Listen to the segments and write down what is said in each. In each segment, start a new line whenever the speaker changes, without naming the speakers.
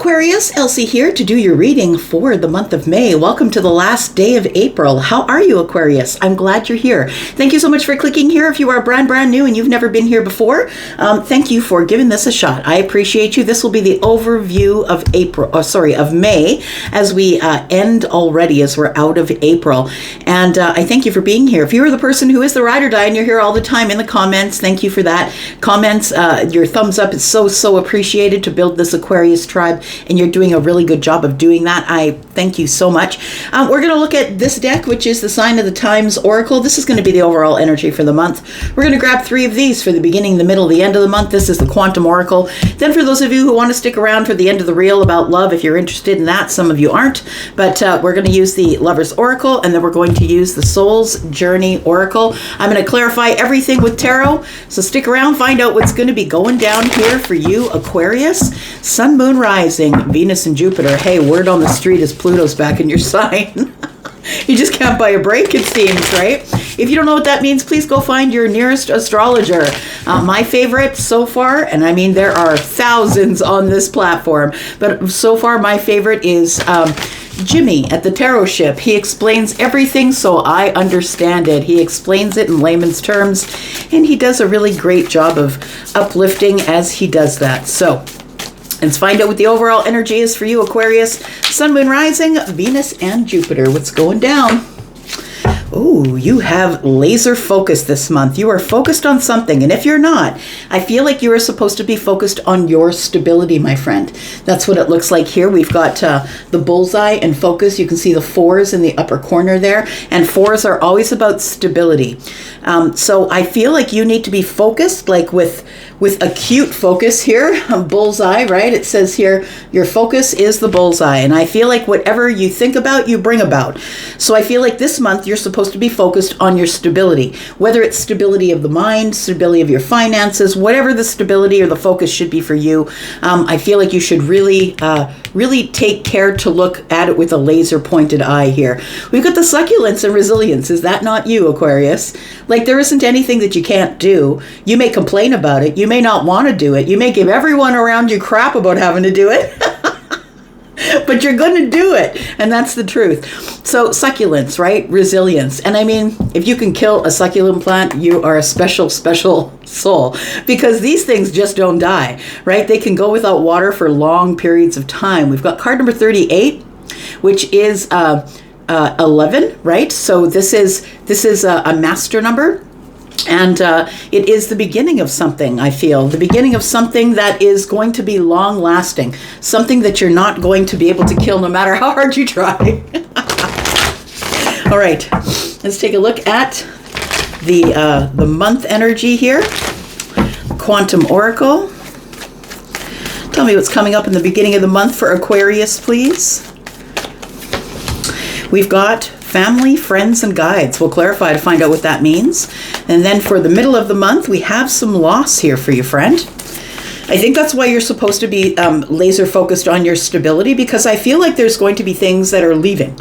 Aquarius, Elsie here to do your reading for the month of May. Welcome to the last day of April. How are you, Aquarius? I'm glad you're here. Thank you so much for clicking here. If you are brand new and you've never been here before, thank you for giving this a shot. I appreciate you. This will be the overview of May, as we end already, as we're out of April. And I thank you for being here. If you are the person who is the ride or die and you're here all the time in the comments, thank you for that. Comments, your thumbs up is so appreciated to build this Aquarius tribe. And you're doing a really good job of doing that. I thank you so much. We're going to look at this deck, which is the Sign of the Times Oracle. This is going to be the overall energy for the month. We're going to grab 3 of these for the beginning, the middle, the end of the month. This is the Quantum Oracle. Then for those of you who want to stick around for the end of the reel about love, if you're interested in that, some of you aren't, but we're going to use the Lover's Oracle, and then we're going to use the Soul's Journey Oracle. I'm going to clarify everything with tarot, so stick around, find out what's going to be going down here for you, Aquarius. Sun, Moon, Rising, Venus and Jupiter. Hey, word on the street is Pluto's back in your sign. You just can't buy a break, it seems, right? If you don't know what that means, please go find your nearest astrologer. My favorite so far, and I mean there are thousands on this platform, but so far my favorite is Jimmy at the Tarot Ship. He explains everything so I understand it. He explains it in layman's terms, and he does a really great job of uplifting as he does that. So let's find out what the overall energy is for you, Aquarius. Sun, Moon, Rising, Venus, and Jupiter. What's going down? Oh, you have laser focus this month. You are focused on something. And if you're not, I feel like you are supposed to be focused on your stability, my friend. That's what it looks like here. We've got the bullseye and focus. You can see the 4s in the upper corner there. And 4s are always about stability. So I feel like you need to be focused, like with acute focus here, a bullseye, right? It says here, your focus is the bullseye. And I feel like whatever you think about, you bring about. So I feel like this month, you're supposed to be focused on your stability, whether it's stability of the mind, stability of your finances, whatever the stability or the focus should be for you. I feel like you should really take care to look at it with a laser pointed eye here. We've got the succulence and resilience. Is that not you, Aquarius? Like, there isn't anything that you can't do. You may complain about it. You may not want to do it. You may give everyone around you crap about having to do it. But you're going to do it. And that's the truth. So succulents, right? Resilience. And I mean, if you can kill a succulent plant, you are a special soul, because these things just don't die, right? They can go without water for long periods of time. We've got card number 38, which is 11, right? So this is a master number. And it is the beginning of something, I feel. The beginning of something that is going to be long-lasting. Something that you're not going to be able to kill no matter how hard you try. All right, let's take a look at the month energy here. Quantum Oracle. Tell me what's coming up in the beginning of the month for Aquarius, please. We've got family, friends, and guides. We'll clarify to find out what that means. And then for the middle of the month, we have some loss here for you, friend. I think that's why you're supposed to be laser focused on your stability, because I feel like there's going to be things that are leaving.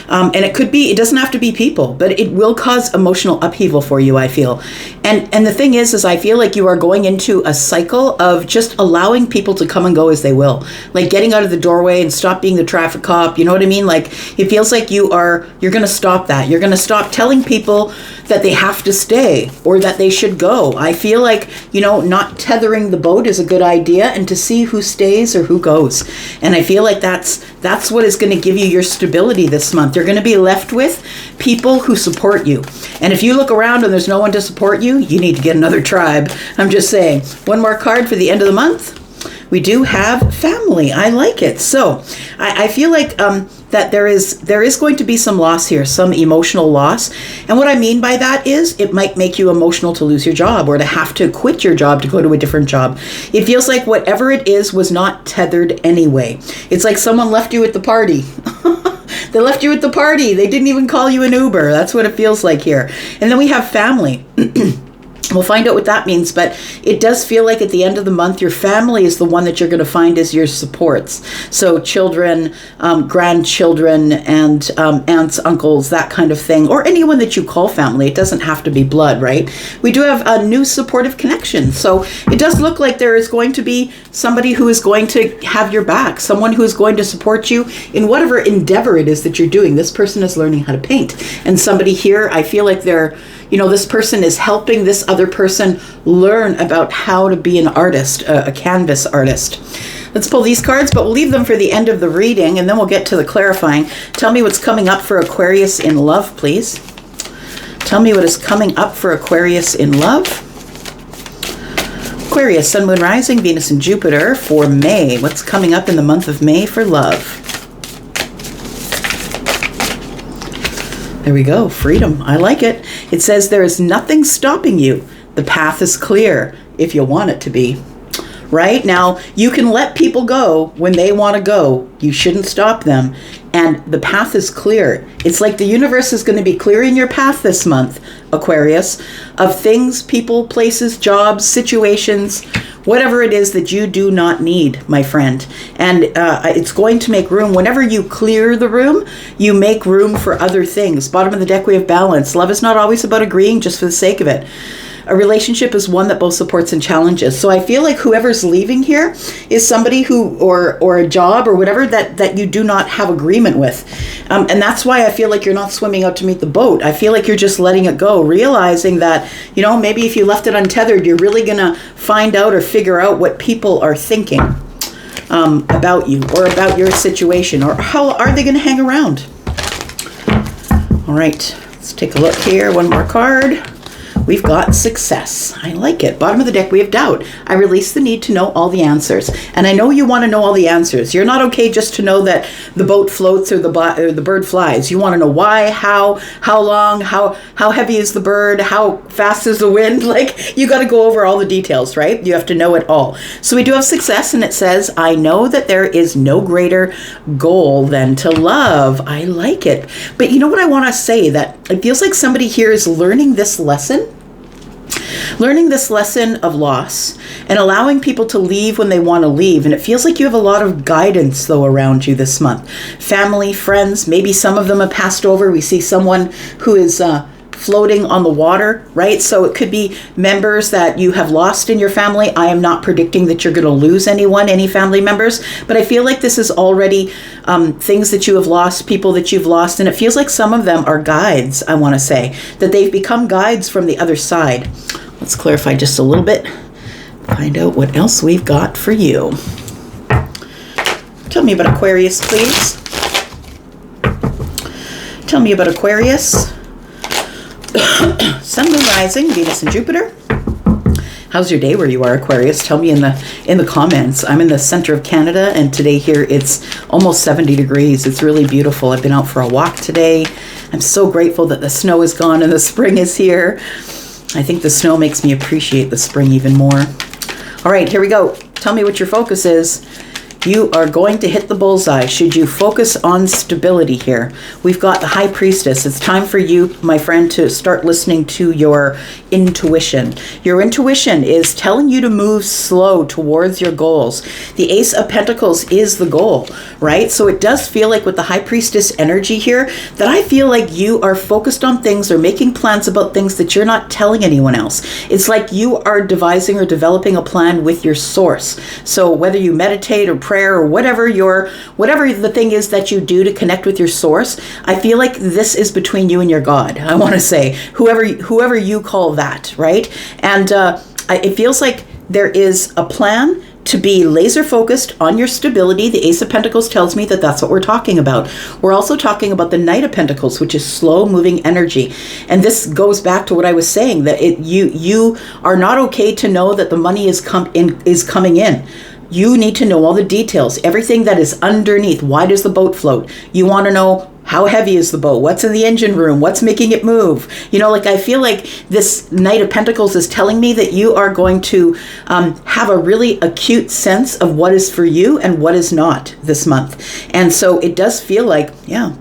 And it doesn't have to be people, but it will cause emotional upheaval for you, I feel. And the thing is I feel like you are going into a cycle of just allowing people to come and go as they will. Like getting out of the doorway and stop being the traffic cop. You know what I mean? Like, it feels like you're going to stop that. You're going to stop telling people that they have to stay or that they should go. I feel like, not tethering the boat is a good idea, and to see who stays or who goes. And I feel like that's what is going to give you your stability this month. You're going to be left with people who support you. And if you look around and there's no one to support you, you need to get another tribe. I'm just saying. One more card for the end of the month. We do have family. I like it. So I feel like that there is going to be some loss here, some emotional loss. And what I mean by that is it might make you emotional to lose your job or to have to quit your job to go to a different job. It feels like whatever it is was not tethered anyway. It's like someone left you at the party. They left you at the party. They didn't even call you an Uber. That's what it feels like here. And then we have family. We'll find out what that means, but it does feel like at the end of the month, your family is the one that you're going to find as your supports. So children, grandchildren, and aunts, uncles, that kind of thing, or anyone that you call family. It doesn't have to be blood, right? We do have a new supportive connection. So it does look like there is going to be somebody who is going to have your back, someone who is going to support you in whatever endeavor it is that you're doing. This person is learning how to paint. And somebody here, I feel like this person is helping this other person learn about how to be an artist, a canvas artist. Let's pull these cards, but we'll leave them for the end of the reading, and then we'll get to the clarifying. Tell me what's coming up for Aquarius in love, please. Tell me what is coming up for Aquarius in love. Aquarius, Sun, Moon, Rising, Venus, and Jupiter for May. What's coming up in the month of May for love? There we go. Freedom. I like it. It says there is nothing stopping you. The path is clear if you want it to be. Right? Now, you can let people go when they want to go. You shouldn't stop them. And the path is clear. It's like the universe is going to be clearing your path this month, Aquarius, of things, people, places, jobs, situations, whatever it is that you do not need, my friend. And it's going to make room. Whenever you clear the room, you make room for other things. Bottom of the deck, we have balance. Love is not always about agreeing just for the sake of it. A relationship is one that both supports and challenges. So I feel like whoever's leaving here is somebody who, or a job or whatever that you do not have agreement with. And that's why I feel like you're not swimming out to meet the boat. I feel like you're just letting it go, realizing that, maybe if you left it untethered, you're really going to find out or figure out what people are thinking about you or about your situation, or how are they going to hang around. All right, let's take a look here. One more card. We've got success. I like it. Bottom of the deck, we have doubt. I release the need to know all the answers. And I know you want to know all the answers. You're not okay just to know that the boat floats or the bird flies. You want to know why, how long, how heavy is the bird, how fast is the wind. Like, you got to go over all the details, right? You have to know it all. So we do have success, and it says, I know that there is no greater goal than to love. I like it. But you know what I want to say? That it feels like somebody here is learning this lesson of loss and allowing people to leave when they want to leave. And it feels like you have a lot of guidance, though, around you this month. Family, friends, maybe some of them have passed over. We see someone who is floating on the water, right? So it could be members that you have lost in your family. I am not predicting that you're going to lose any family members, but I feel like this is already things that you have lost, people that you've lost, and it feels like some of them are guides, I want to say, that they've become guides from the other side. Let's clarify just a little bit, find out what else we've got for you. Tell me about Aquarius, please. Tell me about Aquarius. Sun, Moon, Rising, Venus, and Jupiter. How's your day where you are, Aquarius? Tell me in the comments. I'm in the center of Canada, and today here it's almost 70 degrees. It's really beautiful. I've been out for a walk today. I'm so grateful that the snow is gone and the spring is here. I think the snow makes me appreciate the spring even more. All right, here we go. Tell me what your focus is. You are going to hit the bullseye. Should you focus on stability here? We've got the High Priestess. It's time for you, my friend, to start listening to your intuition. Your intuition is telling you to move slow towards your goals. The Ace of Pentacles is the goal, right? So it does feel like with the High Priestess energy here, that I feel like you are focused on things or making plans about things that you're not telling anyone else. It's like you are devising or developing a plan with your source. So whether you meditate or prayer or whatever the thing is that you do to connect with your source, I feel like this is between you and your God. I want to say whoever you call that, right? And it feels like there is a plan to be laser focused on your stability. The Ace of Pentacles tells me that that's what we're talking about. We're also talking about the Knight of Pentacles, which is slow moving energy. And this goes back to what I was saying, that you are not okay to know that the money is coming in. You need to know all the details, everything that is underneath. Why does the boat float? You want to know How heavy is the boat? What's in the engine room? What's making it move? Like I feel like this Knight of Pentacles is telling me that you are going to have a really acute sense of what is for you and what is not this month. And so it does feel like,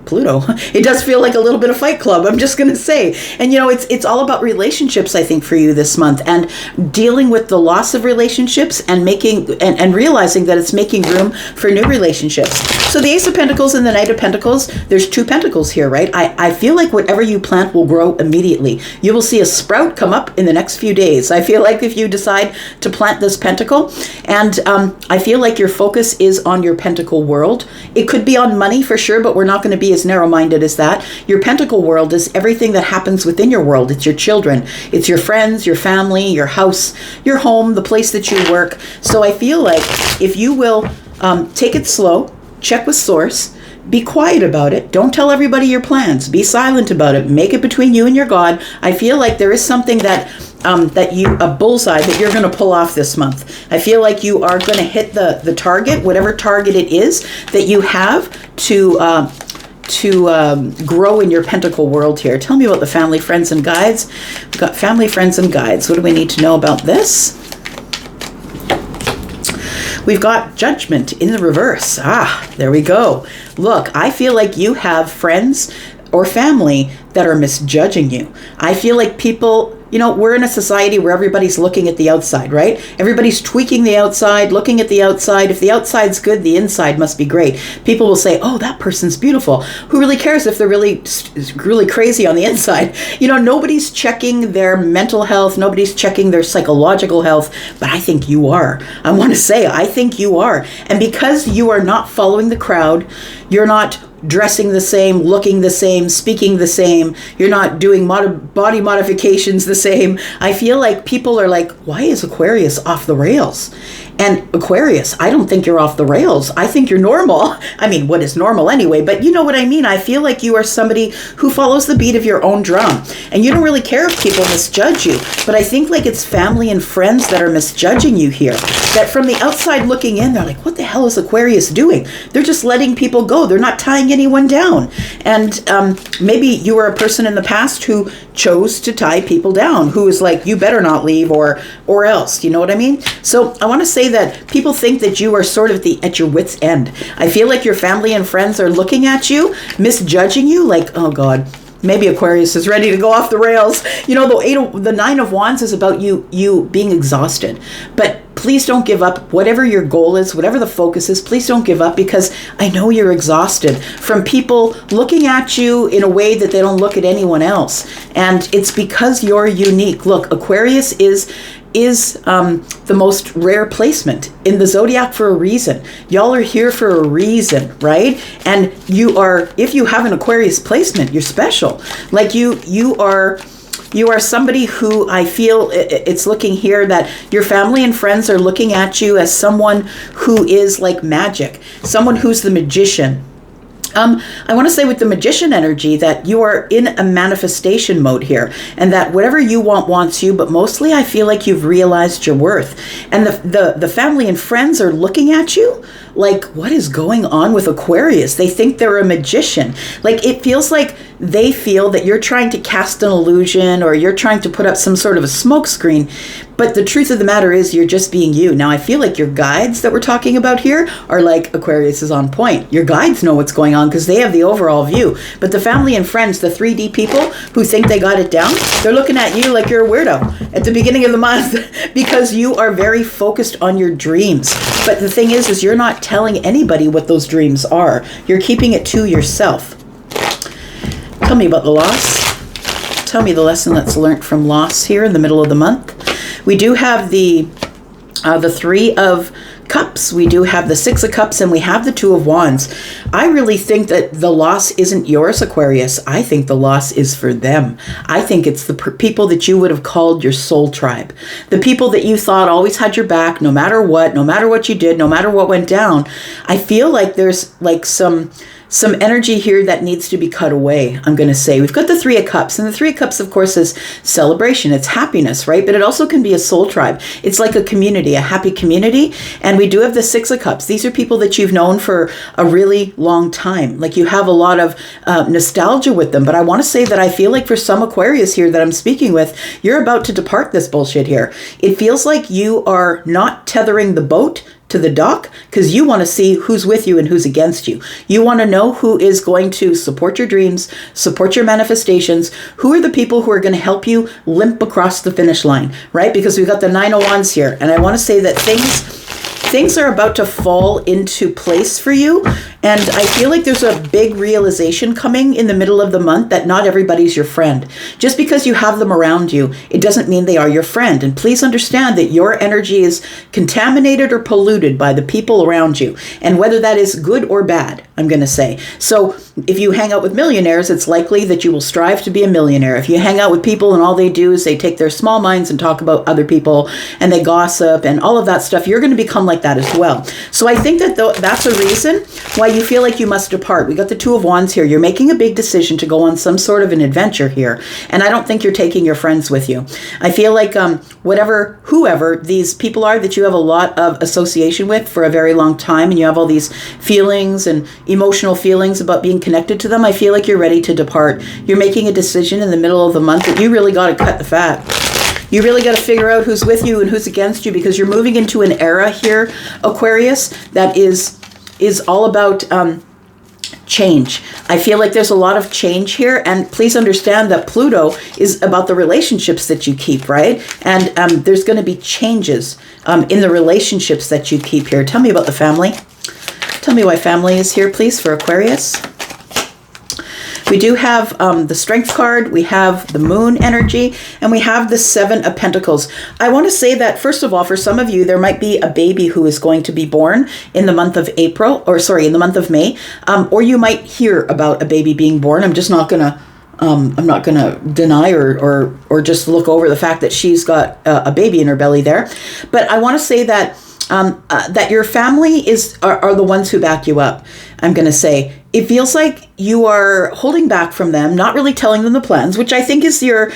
Pluto. It does feel like a little bit of Fight Club, I'm just going to say. And it's all about relationships, I think, for you this month, and dealing with the loss of relationships and making and realizing that it's making room for new relationships. So the Ace of Pentacles and the Knight of Pentacles, there's two pentacles here, right? I feel like whatever you plant will grow immediately. You will see a sprout come up in the next few days. I feel like if you decide to plant this pentacle, and I feel like your focus is on your pentacle world. It could be on money for sure, but we're not going to be as narrow-minded as that. Your pentacle world is everything that happens within your world. It's your children, it's your friends, your family, your house, your home, the place that you work. So I feel like if you will take it slow, check with source, be quiet about it. Don't tell everybody your plans. Be silent about it. Make it between you and your God. I feel like there is something that a bullseye that you're going to pull off this month. I feel like you are going to hit the target, whatever target it is that you have to grow in your pentacle world here. Tell me about the family, friends, and guides. We've got family, friends, and guides. What do we need to know about this? We've got Judgment in the reverse. There we go. Look, I feel like you have friends or family that are misjudging you. I feel like people, we're in a society where everybody's looking at the outside, right? Everybody's tweaking the outside, looking at the outside. If the outside's good, the inside must be great. People will say, oh, that person's beautiful. Who really cares if they're really crazy on the inside? Nobody's checking their mental health. Nobody's checking their psychological health. But I think you are. I want to say, I think you are. And because you are not following the crowd, you're not dressing the same, looking the same, speaking the same, you're not doing body modifications the same. I feel like people are like, why is Aquarius off the rails? And Aquarius, I don't think you're off the rails. I think you're normal. I mean, what is normal anyway? But you know what I mean? I feel like you are somebody who follows the beat of your own drum. And you don't really care if people misjudge you. But I think like it's family and friends that are misjudging you here. That from the outside looking in, they're like, what the hell is Aquarius doing? They're just letting people go. They're not tying anyone down. And maybe you were a person in the past who chose to tie people down, who is like, you better not leave or else. You know what I mean? So I want to say that people think that you are sort of at your wit's end. I feel like your family and friends are looking at you, misjudging you, like, oh God, maybe Aquarius is ready to go off the rails. The Nine of Wands is about you being exhausted. But please don't give up. Whatever your goal is, whatever the focus is, please don't give up, because I know you're exhausted from people looking at you in a way that they don't look at anyone else. And it's because you're unique. Look, Aquarius is the most rare placement in the zodiac for a reason. Y'all are here for a reason, right? And if you have an Aquarius placement, you're special. Like you are somebody who I feel it's looking here that your family and friends are looking at you as someone who is like magic, someone who's the magician. I want to say with the magician energy that you are in a manifestation mode here, and that whatever you want wants you, but mostly I feel like you've realized your worth. And the family and friends are looking at you like, what is going on with Aquarius? They think they're a magician. Like, it feels like they feel that you're trying to cast an illusion or you're trying to put up some sort of a smoke screen. But the truth of the matter is you're just being you. Now, I feel like your guides that we're talking about here are like, Aquarius is on point. Your guides know what's going on because they have the overall view. But the family and friends, the 3D people who think they got it down, they're looking at you like you're a weirdo at the beginning of the month because you are very focused on your dreams. But the thing is you're not telling anybody what those dreams are. You're keeping it to yourself. Tell me about the loss. Tell me the lesson that's learned from loss here in the middle of the month. We do have the Three of Cups, we do have the Six of Cups, and we have the Two of Wands. I really think that the loss isn't yours, Aquarius. I think the loss is for them. I think it's the people that you would have called your soul tribe. The people that you thought always had your back, no matter what you did, no matter what went down. I feel like there's like some some energy here that needs to be cut away, I'm going to say. We've got the Three of Cups, and the Three of Cups, of course, is celebration. It's happiness, right? But it also can be a soul tribe. It's like a community, a happy community. And we do have the Six of Cups. These are people that you've known for a really long time. Like you have a lot of nostalgia with them. But I want to say that I feel like for some Aquarius here that I'm speaking with, you're about to depart this bullshit here. It feels like you are not tethering the boat to the dock because you want to see who's with you and who's against you. You want to know who is going to support your dreams, support your manifestations, who are the people who are going to help you limp across the finish line, right? Because we've got the Nine of Wands here. And I want to say that things are about to fall into place for you. And I feel like there's a big realization coming in the middle of the month that not everybody's your friend. Just because you have them around you, it doesn't mean they are your friend. And please understand that your energy is contaminated or polluted by the people around you. And whether that is good or bad, I'm going to say. So if you hang out with millionaires, it's likely that you will strive to be a millionaire. If you hang out with people and all they do is they take their small minds and talk about other people and they gossip and all of that stuff, you're going to become like that as well. So I think that that's a reason why you feel like you must depart. We got the Two of Wands here. You're making a big decision to go on some sort of an adventure here. And I don't think you're taking your friends with you. I feel like whoever these people are that you have a lot of association with for a very long time, and you have all these feelings and emotional feelings about being connected to them, I feel like you're ready to depart. You're making a decision in the middle of the month that you really got to cut the fat. You really got to figure out who's with you and who's against you, because you're moving into an era here, Aquarius, that is all about change. I feel like there's a lot of change here, and please understand that Pluto is about the relationships that you keep, right? And there's going to be changes in the relationships that you keep here. Tell me about the family. Tell me why family is here, please, for Aquarius. We do have the Strength card, we have the Moon energy, and we have the Seven of Pentacles. I want to say that, first of all, for some of you, there might be a baby who is going to be born in the month of in the month of May, or you might hear about a baby being born. I'm just not going to I'm not going to deny or just look over the fact that she's got a baby in her belly there. But I want to say that that your family are the ones who back you up. I'm going to say it feels like you are holding back from them, not really telling them the plans, which I think is your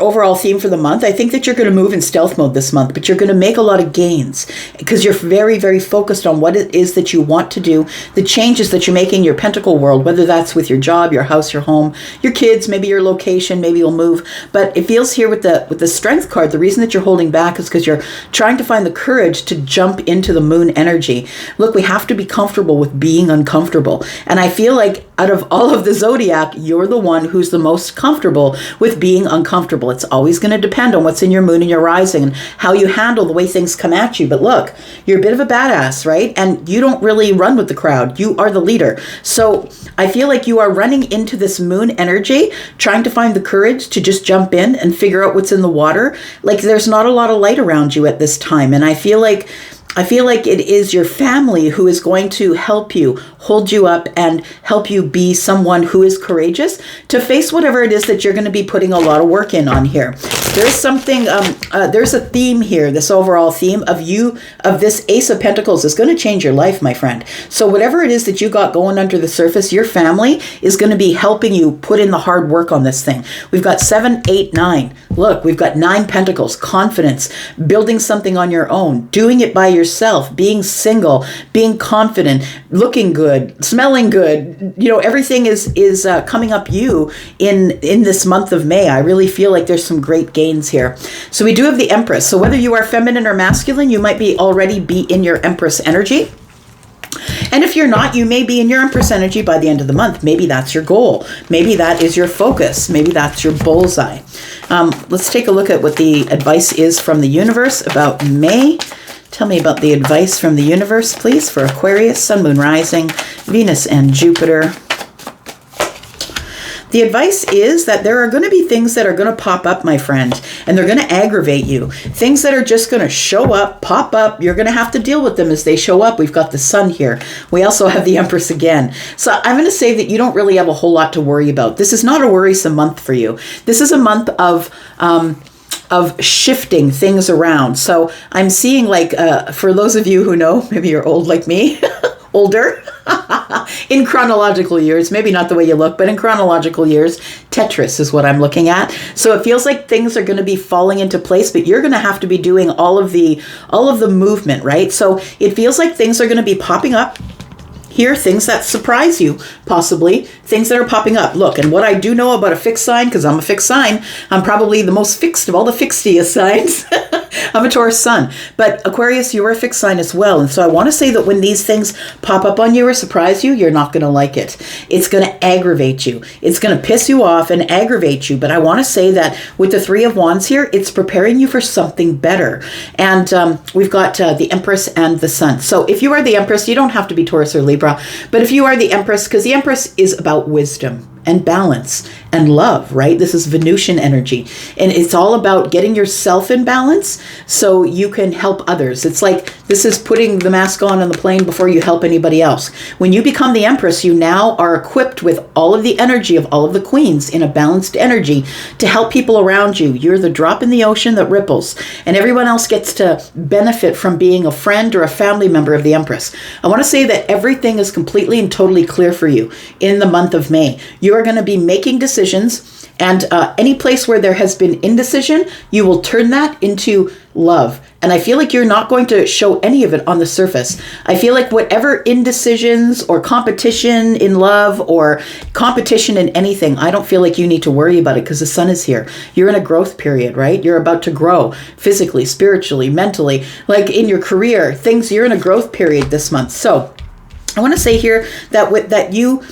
overall theme for the month. I think that you're going to move in stealth mode this month, but you're going to make a lot of gains because you're very, very focused on what it is that you want to do, the changes that you're making in your pentacle world, whether that's with your job, your house, your home, your kids, maybe your location, maybe you'll move. But it feels here with the Strength card, the reason that you're holding back is because you're trying to find the courage to jump into the Moon energy. Look, we have to be comfortable with being uncomfortable. And I feel like out of all of the zodiac, you're the one who's the most comfortable with being uncomfortable. It's always going to depend on what's in your moon and your rising and how you handle the way things come at you. But look, you're a bit of a badass, right? And you don't really run with the crowd. You are the leader. So I feel like you are running into this Moon energy, trying to find the courage to just jump in and figure out what's in the water. Like there's not a lot of light around you at this time. And I feel like it is your family who is going to help you, hold you up, and help you be someone who is courageous to face whatever it is that you're going to be putting a lot of work in on here. There's something, there's a theme here, this overall theme of this Ace of Pentacles is going to change your life, my friend. So whatever it is that you got going under the surface, your family is going to be helping you put in the hard work on this thing. We've got 7, 8, 9. Look, we've got 9 Pentacles, confidence, building something on your own, doing it by yourself, being single, being confident, looking good, smelling good. You know, everything is coming up you in this month of May. I really feel like there's some great gains here. So we do have the Empress. So whether you are feminine or masculine, you might already be in your Empress energy. And if you're not, you may be in your Empress energy by the end of the month. Maybe that's your goal. Maybe that is your focus. Maybe that's your bullseye. Let's take a look at what the advice is from the universe about May. Tell me about the advice from the universe, please, for Aquarius, Sun, Moon, Rising, Venus, and Jupiter. The advice is that there are going to be things that are going to pop up, my friend, and they're going to aggravate you. Things that are just going to show up, pop up. You're going to have to deal with them as they show up. We've got the Sun here. We also have the Empress again. So I'm going to say that you don't really have a whole lot to worry about. This is not a worrisome month for you. This is a month of shifting things around. So I'm seeing, like, for those of you who know, maybe you're old like me, older. In chronological years, maybe not the way you look, but in chronological years, Tetris is what I'm looking at. So it feels like things are going to be falling into place, but you're going to have to be doing all of the movement, right? So it feels like things are going to be popping up here, things that surprise you, possibly, things that are popping up. Look, and what I do know about a fixed sign, because I'm a fixed sign, I'm probably the most fixed of all the fixediest signs. I'm a Taurus sun. But Aquarius, you're a fixed sign as well. And so I want to say that when these things pop up on you or surprise you, you're not going to like it. It's going to aggravate you. It's going to piss you off and aggravate you. But I want to say that with the Three of Wands here, it's preparing you for something better. And we've got the Empress and the Sun. So if you are the Empress, you don't have to be Taurus or Libra. But if you are the Empress, because the Empress is about wisdom and balance and love, right? This is Venusian energy. And it's all about getting yourself in balance so you can help others. It's like this is putting the mask on the plane before you help anybody else. When you become the Empress, you now are equipped with all of the energy of all of the queens in a balanced energy to help people around you. You're the drop in the ocean that ripples, and everyone else gets to benefit from being a friend or a family member of the Empress. I want to say that everything is completely and totally clear for you in the month of May. You are going to be making decisions, and any place where there has been indecision, you will turn that into love. And I feel like you're not going to show any of it on the surface. I feel like whatever indecisions or competition in love or competition in anything, I don't feel like you need to worry about it because the Sun is here. You're in a growth period, right? You're about to grow physically, spiritually, mentally, like in your career, you're in a growth period this month. So I want to say here that you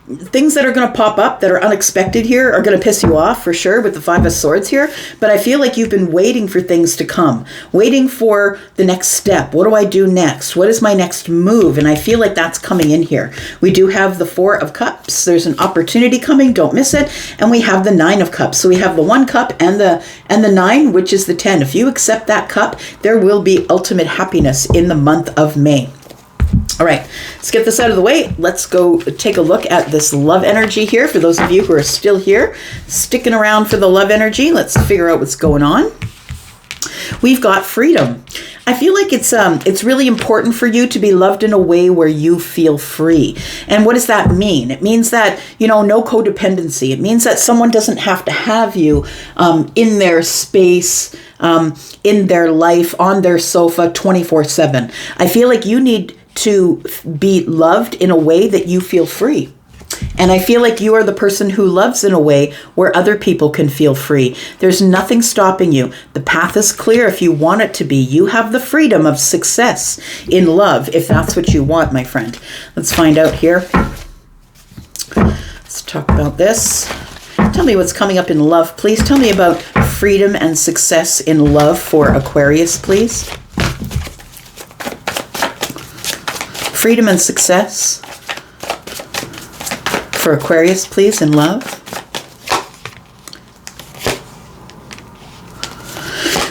things that are going to pop up that are unexpected here are going to piss you off for sure with the Five of Swords here. But I feel like you've been waiting for things to come, waiting for the next step. What do I do next? What is my next move? And I feel like that's coming in here. We do have the Four of Cups. There's an opportunity coming. Don't miss it. And we have the Nine of Cups. So we have the 1 cup and the 9, which is the 10. If you accept that cup, there will be ultimate happiness in the month of May. All right, let's get this out of the way. Let's go take a look at this love energy here. For those of you who are still here, sticking around for the love energy, let's figure out what's going on. We've got freedom. I feel like it's really important for you to be loved in a way where you feel free. And what does that mean? It means that, no codependency. It means that someone doesn't have to have you in their space, in their life, on their sofa 24/7. I feel like you need to be loved in a way that you feel free. And I feel like you are the person who loves in a way where other people can feel free. There's nothing stopping you. The path is clear if you want it to be. You have the freedom of success in love, if that's what you want, my friend. Let's find out here. Let's talk about this. Tell me what's coming up in love, please. Tell me about freedom and success in love for Aquarius, please. Freedom and success for Aquarius, please, in love.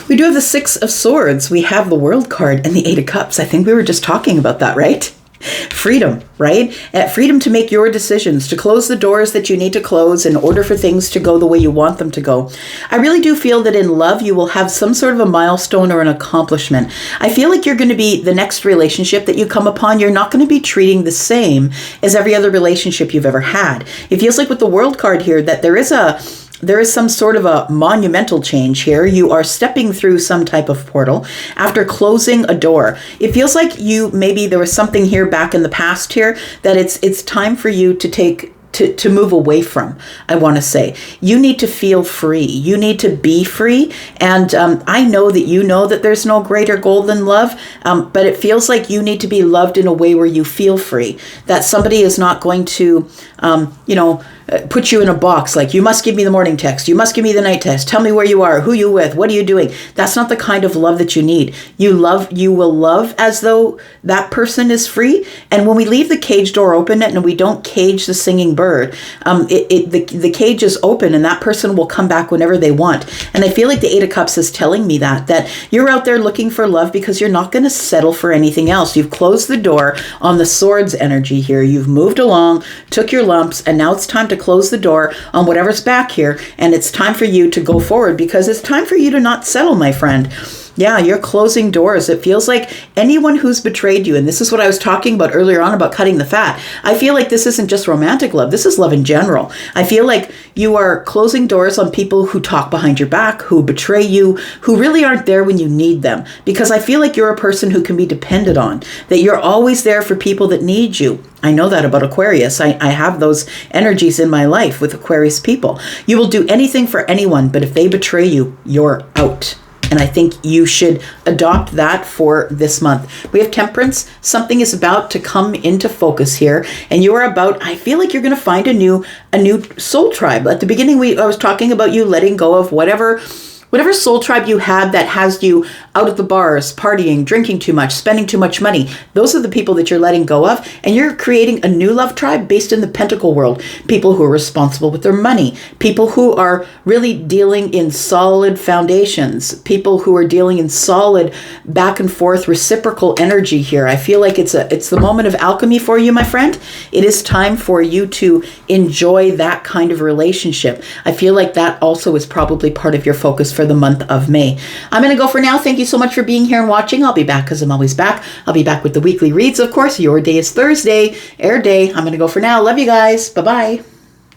We do have the Six of Swords. We have the World card and the Eight of Cups. I think we were just talking about that, right? Freedom, right? Freedom to make your decisions, to close the doors that you need to close in order for things to go the way you want them to go. I really do feel that in love, you will have some sort of a milestone or an accomplishment. I feel like you're going to be the next relationship that you come upon. You're not going to be treating the same as every other relationship you've ever had. It feels like with the World card here that there is some sort of a monumental change here. You are stepping through some type of portal after closing a door. It feels like maybe there was something here back in the past here that it's time for you to move away from, I want to say. You need to feel free. You need to be free. And I know that there's no greater goal than love, but it feels like you need to be loved in a way where you feel free. That somebody is not going to, put you in a box like, you must give me the morning text, you must give me the night text, tell me where you are, who you with, what are you doing. That's not the kind of love that you need. You will love as though that person is free. And when we leave the cage door open and we don't cage the singing bird, the cage is open and that person will come back whenever they want. And I feel like the Eight of Cups is telling me that you're out there looking for love because you're not going to settle for anything else. You've closed the door on the Swords energy here. You've moved along, took your lumps, and now it's time to close the door on whatever's back here, and it's time for you to go forward because it's time for you to not settle, my friend. Yeah, you're closing doors. It feels like anyone who's betrayed you, and this is what I was talking about earlier on about cutting the fat. I feel like this isn't just romantic love. This is love in general. I feel like you are closing doors on people who talk behind your back, who betray you, who really aren't there when you need them. Because I feel like you're a person who can be depended on, that you're always there for people that need you. I know that about Aquarius. I have those energies in my life with Aquarius people. You will do anything for anyone, but if they betray you, you're out. And I think you should adopt that for this month. We have Temperance. Something is about to come into focus here. And you are about, I feel like you're going to find a new soul tribe. At the beginning, I was talking about you letting go of whatever soul tribe you had that has you out at the bars, partying, drinking too much, spending too much money. Those are the people that you're letting go of. And you're creating a new love tribe based in the Pentacle world. People who are responsible with their money. People who are really dealing in solid foundations. People who are dealing in solid back and forth reciprocal energy here. I feel like it's the moment of alchemy for you, my friend. It is time for you to enjoy that kind of relationship. I feel like that also is probably part of your focus for the month of May. I'm going to go for now. Thank you so much for being here and watching. I'll be back because I'm always back. I'll be back with the weekly reads, of course. Your day is Thursday, air day. I'm going to go for now. Love you guys. Bye-bye.